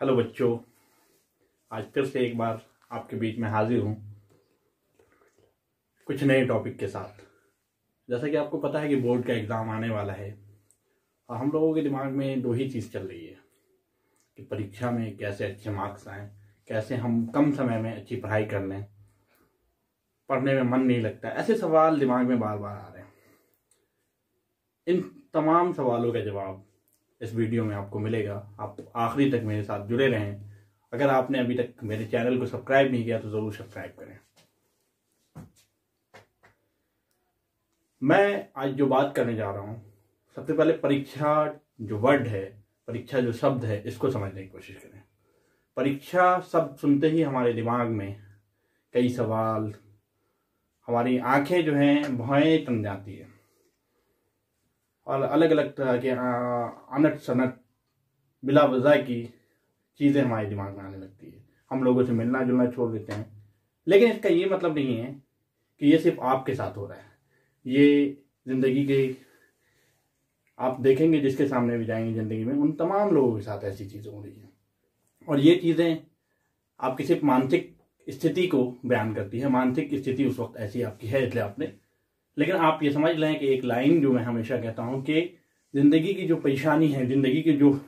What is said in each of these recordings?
Hello बच्चों, आज फिर से एक बार आपके बीच में हाजिर हूँ कुछ नए टॉपिक के साथ। जैसा कि आपको पता है कि बोर्ड का एग्ज़ाम आने वाला है और हम लोगों के दिमाग में दो ही चीज़ चल रही है कि परीक्षा में कैसे अच्छे मार्क्स आएँ, कैसे हम कम समय में अच्छी पढ़ाई कर लें, पढ़ने में मन नहीं लगता। ऐसे सवाल दिमाग में बार बार आ रहे हैं। इन तमाम सवालों का जवाब इस वीडियो में आपको मिलेगा। आप आखिरी तक मेरे साथ जुड़े रहें। अगर आपने अभी तक मेरे चैनल को सब्सक्राइब नहीं किया तो ज़रूर सब्सक्राइब करें। मैं आज जो बात करने जा रहा हूँ, सबसे पहले परीक्षा जो वर्ड है, परीक्षा जो शब्द है, इसको समझने की कोशिश करें। परीक्षा शब्द सुनते ही हमारे दिमाग में कई सवाल, हमारी आंखें जो हैं भौएं तन जाती है और अलग अलग तरह के अनट सनट बिला वजह की चीज़ें हमारे दिमाग में आने लगती है। हम लोगों से मिलना जुलना छोड़ देते हैं। लेकिन इसका ये मतलब नहीं है कि ये सिर्फ आपके साथ हो रहा है। ये ज़िंदगी के आप देखेंगे जिसके सामने भी जाएंगे ज़िंदगी में, उन तमाम लोगों के साथ ऐसी चीज़ें हो रही हैं। और ये चीज़ें आपकी सिर्फ मानसिक स्थिति को बयान करती है। मानसिक स्थिति उस वक्त ऐसी आपकी है इसलिए आपने, लेकिन आप ये समझ लें कि एक लाइन जो मैं हमेशा कहता हूँ कि ज़िंदगी की जो परेशानी है, ज़िंदगी की जो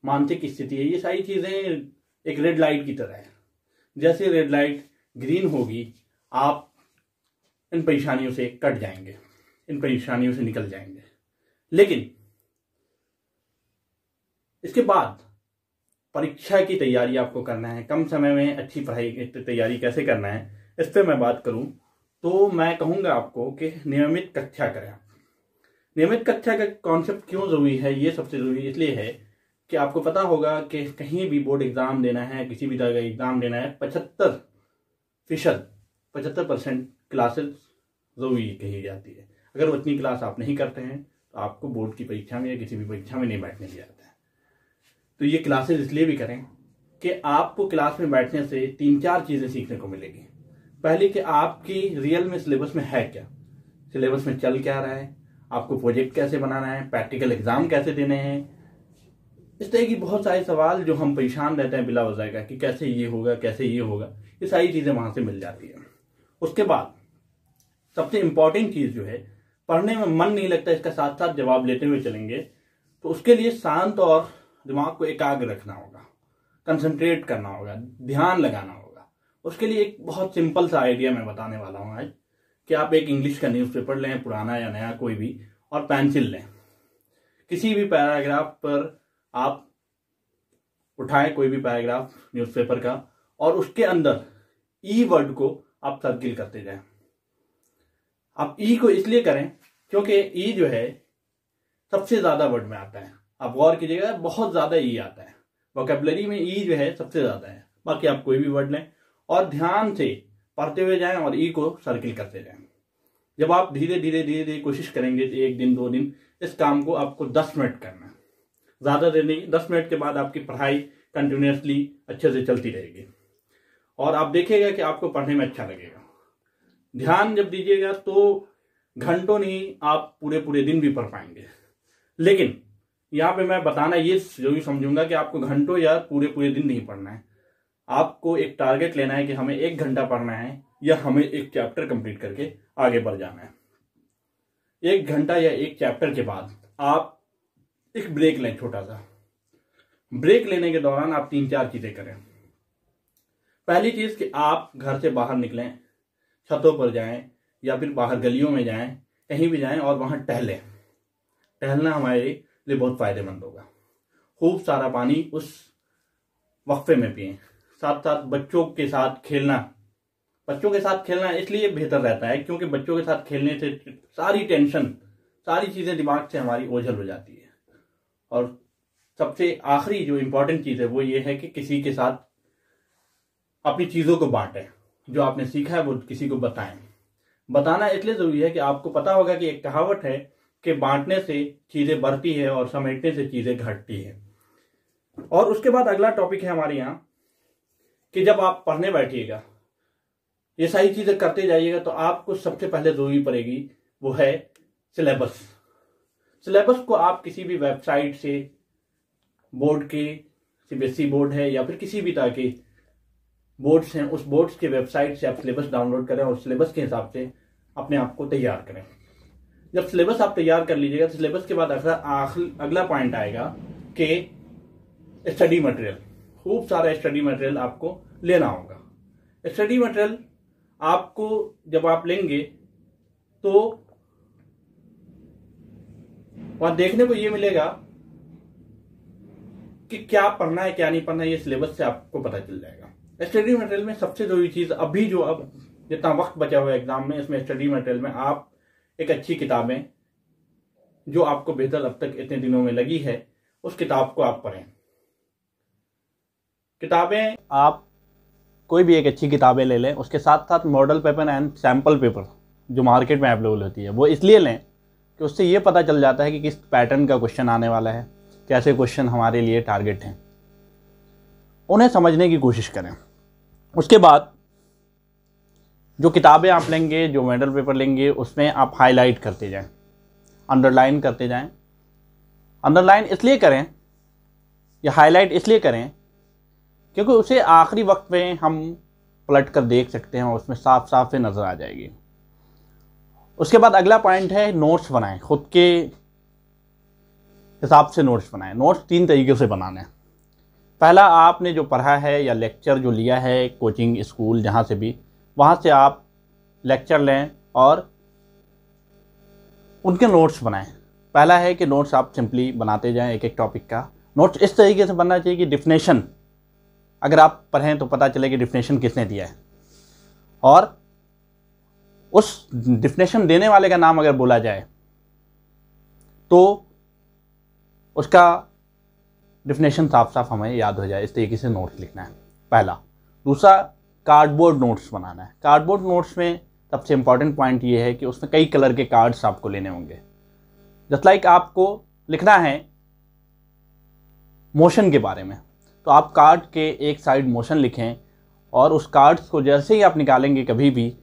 मानसिक स्थिति है, ये सारी चीज़ें एक रेड लाइट की तरह है। जैसे रेड लाइट ग्रीन होगी, आप इन परेशानियों से कट जाएंगे, इन परेशानियों से निकल जाएंगे। लेकिन इसके बाद परीक्षा की तैयारी आपको करना है, कम समय में अच्छी पढ़ाई की तैयारी कैसे करना है, इस पर मैं बात करूं तो मैं कहूंगा आपको कि नियमित कक्षा करें। नियमित कक्षा का कॉन्सेप्ट क्यों जरूरी है? ये सबसे जरूरी इसलिए है कि आपको पता होगा कि कहीं भी बोर्ड एग्जाम देना है, किसी भी तरह का एग्जाम देना है, 75% क्लासेस जरूरी कही जाती है। अगर उतनी क्लास आप नहीं करते हैं तो आपको बोर्ड की परीक्षा में या किसी भी परीक्षा में नहीं बैठने दिया जाता है। तो ये क्लासेस इसलिए भी करें कि आपको क्लास में बैठने से 3-4 चीज़ें सीखने को मिलेगी। पहले कि आपकी रियल में सिलेबस में है क्या, सिलेबस में चल क्या रहा है, आपको प्रोजेक्ट कैसे बनाना है, प्रैक्टिकल एग्जाम कैसे देने हैं। इस तरह की बहुत सारे सवाल जो हम परेशान रहते हैं बिला वजह का कि कैसे ये होगा, कैसे ये होगा, ये सारी चीज़ें वहाँ से मिल जाती है। उसके बाद सबसे इम्पॉर्टेंट चीज़ जो है, पढ़ने में मन नहीं लगता, इसका साथ साथ जवाब लेते हुए चलेंगे तो उसके लिए शांत और दिमाग को एकाग्र रखना होगा, कंसंट्रेट करना होगा, ध्यान लगाना होगा। उसके लिए एक बहुत सिंपल सा आइडिया मैं बताने वाला हूँ आज कि आप एक इंग्लिश का न्यूज़पेपर लें, पुराना या नया कोई भी, और पेंसिल लें। किसी भी पैराग्राफ पर आप उठाएं, कोई भी पैराग्राफ न्यूज़पेपर का, और उसके अंदर ई वर्ड को आप सर्किल करते जाएं। आप ई को इसलिए करें क्योंकि ई जो है सबसे ज्यादा वर्ड में आता है। आप गौर कीजिएगा, बहुत ज्यादा ई आता है वोकैबुलरी में, ई जो है सबसे ज्यादा है। बाकी आप कोई भी वर्ड लें और ध्यान से पढ़ते हुए जाएं और ई को सर्किल करते जाएं। जब आप धीरे धीरे कोशिश करेंगे, 1 दिन 2 दिन, इस काम को आपको 10 मिनट करना है, ज्यादा देर नहीं। 10 मिनट के बाद आपकी पढ़ाई कंटिन्यूसली अच्छे से चलती रहेगी और आप देखिएगा कि आपको पढ़ने में अच्छा लगेगा। ध्यान जब दीजिएगा तो घंटों नहीं, आप पूरे पूरे दिन भी पढ़ पाएंगे। लेकिन यहाँ पे मैं बताना ये जरूर समझूंगा कि आपको घंटों या पूरे पूरे दिन नहीं पढ़ना है। आपको एक टारगेट लेना है कि हमें 1 घंटा पढ़ना है या हमें एक चैप्टर कंप्लीट करके आगे बढ़ जाना है। 1 घंटा या एक चैप्टर के बाद आप एक ब्रेक लें, छोटा सा ब्रेक। लेने के दौरान आप 3-4 चीजें करें। पहली चीज कि आप घर से बाहर निकलें, छतों पर जाएं या फिर बाहर गलियों में जाएं, कहीं भी जाएं और वहां टहलें। टहलना हमारे लिए बहुत फायदेमंद होगा। खूब सारा पानी उस वक्फे में पिएं। साथ साथ बच्चों के साथ खेलना इसलिए बेहतर रहता है क्योंकि बच्चों के साथ खेलने से सारी टेंशन, सारी चीजें दिमाग से हमारी ओझल हो जाती है। और सबसे आखिरी जो इंपॉर्टेंट चीज है वो ये है कि किसी के साथ अपनी चीजों को बांटें। जो आपने सीखा है वो किसी को बताएं। बताना इसलिए जरूरी है कि आपको पता होगा कि एक कहावत है कि बांटने से चीजें बढ़ती है और समेटने से चीजें घटती है। और उसके बाद अगला टॉपिक है हमारे यहाँ कि जब आप पढ़ने बैठिएगा, ये सारी चीजें करते जाइएगा, तो आपको सबसे पहले जरूरी पड़ेगी वो है सिलेबस। सिलेबस को आप किसी भी वेबसाइट से, बोर्ड के CBSE बोर्ड है या फिर किसी भी तरह के बोर्ड्स हैं, उस बोर्ड्स के वेबसाइट से आप सिलेबस डाउनलोड करें और सिलेबस के हिसाब से अपने आप को तैयार करें। जब सिलेबस आप तैयार कर लीजिएगा तो सिलेबस के बाद अगला पॉइंट आएगा कि स्टडी मटेरियल। खूब सारा स्टडी मटेरियल आपको लेना होगा। स्टडी मटेरियल आपको जब आप लेंगे तो वहां देखने को ये मिलेगा कि क्या पढ़ना है क्या नहीं पढ़ना है, ये सिलेबस से आपको पता चल जाएगा। स्टडी मटेरियल में सबसे जरूरी चीज अभी जो अब जितना वक्त बचा हुआ है एग्जाम में, इसमें स्टडी मटेरियल में आप एक अच्छी किताबें जो आपको बेहतर अब तक इतने दिनों में लगी है उस किताब को आप पढ़ें। किताबें आप कोई भी एक अच्छी किताबें ले लें, उसके साथ साथ model paper and sample paper जो मार्केट में अवेलेबल होती है वो इसलिए लें कि उससे ये पता चल जाता है कि किस पैटर्न का क्वेश्चन आने वाला है, कैसे क्वेश्चन हमारे लिए टारगेट हैं, उन्हें समझने की कोशिश करें। उसके बाद जो किताबें आप लेंगे, जो मॉडल पेपर लेंगे, उसमें आप हाईलाइट करते जाएं, अंडरलाइन करते जाएं। अंडरलाइन इसलिए करें या हाईलाइट इसलिए करें क्योंकि उसे आखिरी वक्त में हम पलट कर देख सकते हैं और उसमें साफ साफ से नज़र आ जाएगी। उसके बाद अगला पॉइंट है नोट्स बनाएं, खुद के हिसाब से नोट्स बनाएं। नोट्स 3 तरीके से बनाने हैं। पहला, आपने जो पढ़ा है या लेक्चर जो लिया है कोचिंग, स्कूल, जहाँ से भी, वहाँ से आप लेक्चर लें और उनके नोट्स बनाएं। पहला है कि नोट्स आप सिंपली बनाते जाएं एक एक टॉपिक का। नोट्स इस तरीके से बनना चाहिए कि डिफिनेशन अगर आप पढ़ें तो पता चले कि डिफिनेशन किसने दिया है, और उस डिफिनेशन देने वाले का नाम अगर बोला जाए तो उसका डिफिनेशन साफ साफ हमें याद हो जाए। इस तरीके से नोट्स लिखना है पहला। दूसरा, कार्डबोर्ड नोट्स बनाना है। कार्डबोर्ड नोट्स में सबसे इंपॉर्टेंट पॉइंट ये है कि उसमें कई कलर के कार्ड्स आपको लेने होंगे। जस्ट लाइक आपको लिखना है मोशन के बारे में, तो आप कार्ड के एक साइड मोशन लिखें और उस कार्ड्स को जैसे ही आप निकालेंगे कभी भी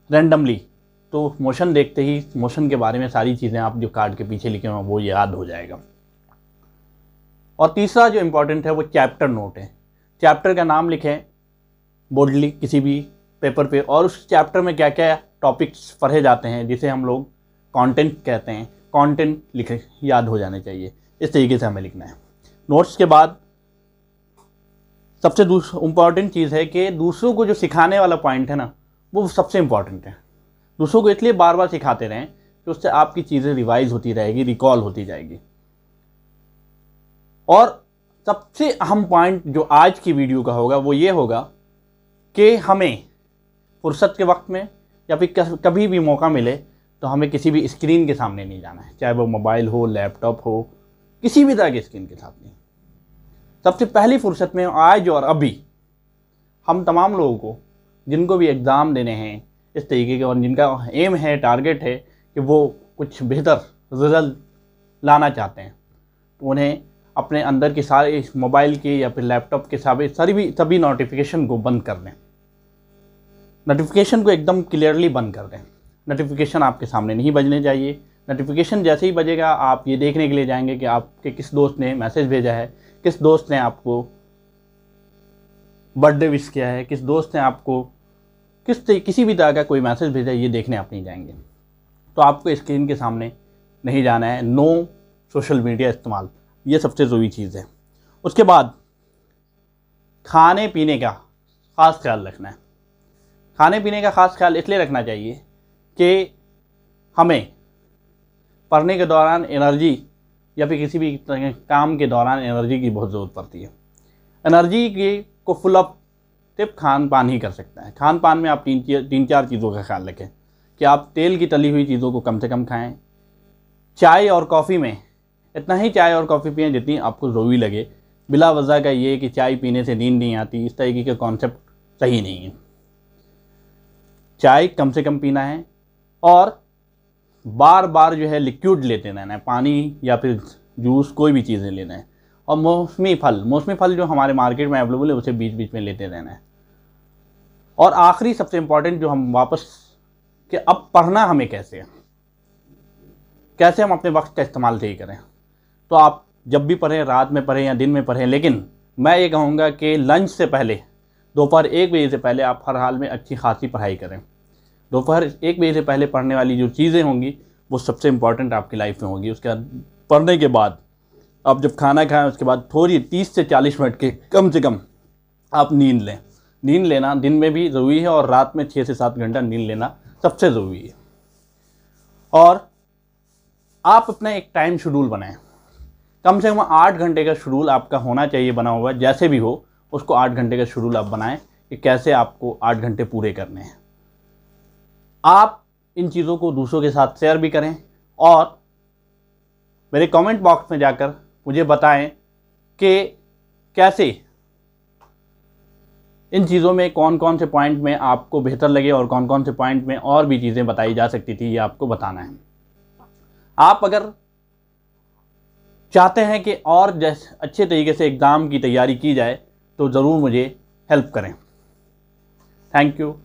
रैंडमली, तो मोशन देखते ही मोशन के बारे में सारी चीज़ें आप जो कार्ड के पीछे लिखे हैं वो याद हो जाएगा। और तीसरा जो इम्पोर्टेंट है वो चैप्टर नोट है। चैप्टर का नाम लिखें बोल्डली किसी भी पेपर पे, और उस चैप्टर में क्या क्या टॉपिक्स पढ़े जाते हैं जिसे हम लोग कंटेंट कहते हैं, कंटेंट लिखे याद हो जाने चाहिए। इस तरीके से हमें लिखना है। नोट्स के बाद सबसे इम्पॉर्टेंट चीज़ है कि दूसरों को जो सिखाने वाला पॉइंट है ना, वो सबसे इम्पॉर्टेंट है। दूसरों को इसलिए बार बार सिखाते रहें कि उससे आपकी चीज़ें रिवाइज होती रहेगी, रिकॉल होती जाएगी। और सबसे अहम पॉइंट जो आज की वीडियो का होगा वो ये होगा कि हमें फुर्सत के वक्त में या फिर कभी भी मौका मिले तो हमें किसी भी स्क्रीन के सामने नहीं जाना है, चाहे वो मोबाइल हो, लैपटॉप हो, किसी भी तरह की स्क्रीन के साथ नहीं। सबसे पहली फुर्सत में आज और अभी हम तमाम लोगों को जिनको भी एग्ज़ाम देने हैं इस तरीके के, और जिनका एम है, टारगेट है कि वो कुछ बेहतर रिजल्ट लाना चाहते हैं, तो उन्हें अपने अंदर के सारे मोबाइल के या फिर लैपटॉप के सभी नोटिफिकेशन को बंद कर दें। नोटिफिकेशन को एकदम क्लियरली बंद कर दें। नोटिफिकेशन आपके सामने नहीं बजने चाहिए। नोटिफिकेशन जैसे ही बजेगा आप ये देखने के लिए जाएंगे कि आपके किस दोस्त ने मैसेज भेजा है, किस दोस्त ने आपको बर्थडे विश किया है, किस दोस्त ने आपको किसी भी तरह का कोई मैसेज भेजा है, ये देखने आप नहीं जाएंगे। तो आपको स्क्रीन के सामने नहीं जाना है। नो सोशल मीडिया इस्तेमाल, ये सबसे ज़रूरी चीज़ है। उसके बाद खाने पीने का ख़ास ख्याल रखना है। खाने पीने का ख़ास ख्याल इसलिए रखना चाहिए कि हमें पढ़ने के दौरान एनर्जी या फिर किसी भी काम के दौरान एनर्जी की बहुत ज़रूरत पड़ती है। एनर्जी को फुल अप सिर्फ खान पान ही कर सकता है। खान पान में आप तीन चार चीज़ों का ख्याल रखें कि आप तेल की तली हुई चीज़ों को कम से कम खाएं। चाय और कॉफ़ी में इतना ही चाय और कॉफ़ी पिएं जितनी आपको ज़रूरी लगे। बिला वजह का ये कि चाय पीने से नींद नहीं आती, इस तरीके के कॉन्सेप्ट सही नहीं है। चाय कम से कम पीना है और बार बार जो है लिक्विड लेते रहना है, पानी या फिर जूस, कोई भी चीज़ें लेना है। और मौसमी फल जो हमारे मार्केट में अवेलेबल है उसे बीच बीच में लेते रहना है। और आखिरी सबसे इम्पॉर्टेंट जो हम वापस कि अब पढ़ना हमें कैसे हम अपने वक्त का इस्तेमाल सही करें। तो आप जब भी पढ़ें, रात में पढ़ें या दिन में पढ़ें, लेकिन मैं ये कहूँगा कि लंच से पहले, दोपहर 1 बजे से पहले आप हर हाल में अच्छी खासी पढ़ाई करें। दोपहर 1 बजे से पहले पढ़ने वाली जो चीज़ें होंगी वो सबसे इम्पॉर्टेंट आपकी लाइफ में होगी। उसके बाद पढ़ने के बाद आप जब खाना खाएं उसके बाद थोड़ी 30 से 40 मिनट के कम से कम आप नींद लें। नींद लेना दिन में भी ज़रूरी है और रात में 6 से 7 घंटा नींद लेना सबसे ज़रूरी है। और आप अपना एक टाइम शेड्यूल बनाएं, कम से कम 8 घंटे का शेड्यूल आपका होना चाहिए बना हुआ, जैसे भी हो उसको 8 घंटे का शेड्यूल आप बनाएं कि कैसे आपको 8 घंटे पूरे करने हैं। आप इन चीज़ों को दूसरों के साथ शेयर भी करें और मेरे कमेंट बॉक्स में जाकर मुझे बताएं कि कैसे इन चीज़ों में कौन कौन से पॉइंट में आपको बेहतर लगे और कौन कौन से पॉइंट में और भी चीज़ें बताई जा सकती थी, ये आपको बताना है। आप अगर चाहते हैं कि और जैसे अच्छे तरीके से एग्ज़ाम की तैयारी की जाए तो ज़रूर मुझे हेल्प करें। Thank you.